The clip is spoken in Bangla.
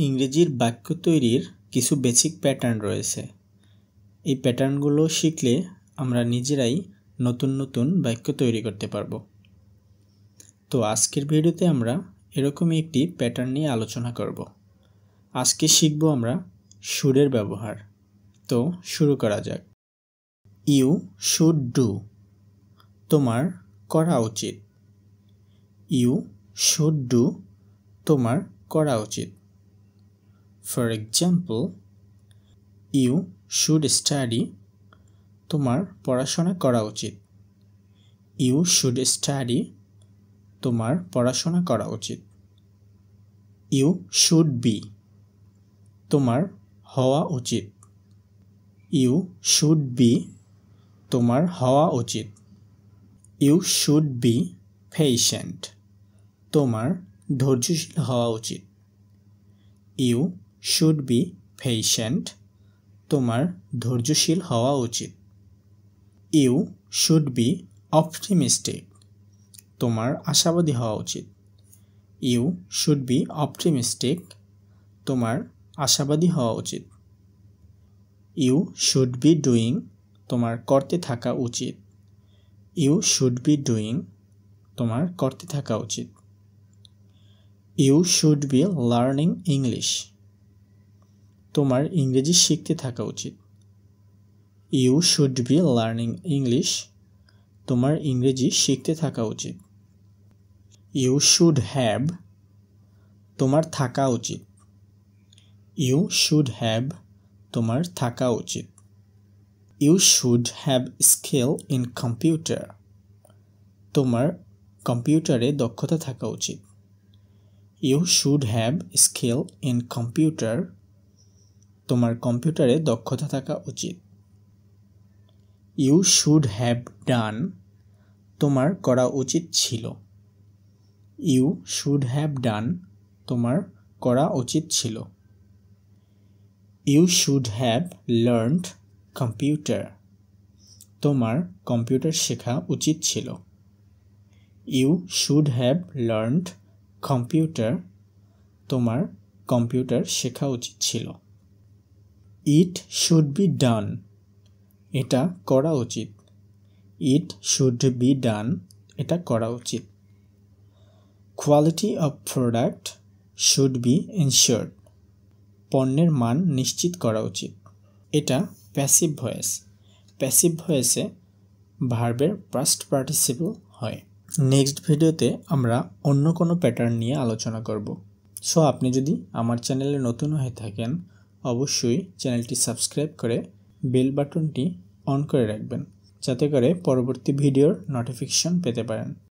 ইংরেজির বাক্য তৈরির কিছু বেসিক প্যাটার্ন রয়েছে। এই প্যাটার্নগুলো শিখলে আমরা নিজেরাই নতুন নতুন বাক্য তৈরি করতে পারবো। তো আজকের ভিডিওতে আমরা এরকমই একটি প্যাটার্ন নিয়ে আলোচনা করব। আজকে শিখব আমরা শুডের ব্যবহার। তো শুরু করা যাক। ইউ শুড ডু, তোমার করা উচিত। ইউ শুড ডু, তোমার করা উচিত। For example, you should study, তোমার পড়াশোনা করা উচিত। ইউ শুড স্টাডি, তোমার পড়াশোনা করা উচিত। ইউ শুড বি, তোমার হওয়া উচিত। ইউ শুড বি, তোমার হওয়া উচিত। ইউ শুড বি পেশেন্ট, তোমার ধৈর্যশীল হওয়া উচিত। ইউ শুড বি পেশেন্ট, তোমার ধৈর্যশীল হওয়া উচিত। ইউ শুড বি অপটিমিস্টিক, তোমার আশাবাদী হওয়া উচিত। ইউ শুড বি অপটিমিস্টিক, তোমার আশাবাদী হওয়া উচিত। ইউ শুড বি ডুইং, তোমার করতে থাকা উচিত। ইউ শুড বি ডুইং, তোমার করতে থাকা উচিত। You should be learning English, তোমার ইংরেজি শিখতে থাকা উচিত। You should be learning English, তোমার ইংরেজি শিখতে থাকা উচিত। ইউ শুড হ্যাভ, তোমার থাকা উচিত। ইউ শুড হ্যাভ, তোমার থাকা উচিত। You should have skill in computer, তোমার কম্পিউটারে দক্ষতা থাকা উচিত। You should have skill in computer, তোমার কম্পিউটারে দক্ষতা থাকা উচিত। ইউ শুড হ্যাভ ডান, তোমার করা উচিত ছিল। ইউ শুড হ্যাভ ডান, তোমার করা উচিত ছিল। You should have learned computer, তোমার কম্পিউটার শেখা উচিত ছিল। You should have learned computer, তোমার কম্পিউটার শেখা উচিত ছিল। ইট শুড বি ডান, এটা করা উচিত। ইট শুড বি ডান, এটা করা উচিত। Quality of product should be ensured, পণ্যের মান নিশ্চিত করা উচিত। এটা প্যাসিভ ভয়েস। প্যাসিভ ভয়েসে ভার্বের পাস্ট পার্টিসিপল হয়। নেক্সট ভিডিওতে আমরা অন্য কোনো প্যাটার্ন নিয়ে আলোচনা করব। সো আপনি যদি আমার চ্যানেলে নতুন হয়ে থাকেন, অবশ্যই চ্যানেলটি সাবস্ক্রাইব করে বেল বাটনটি অন করে রাখবেন, যাতে করে পরবর্তী ভিডিওর নোটিফিকেশন পেতে পারেন।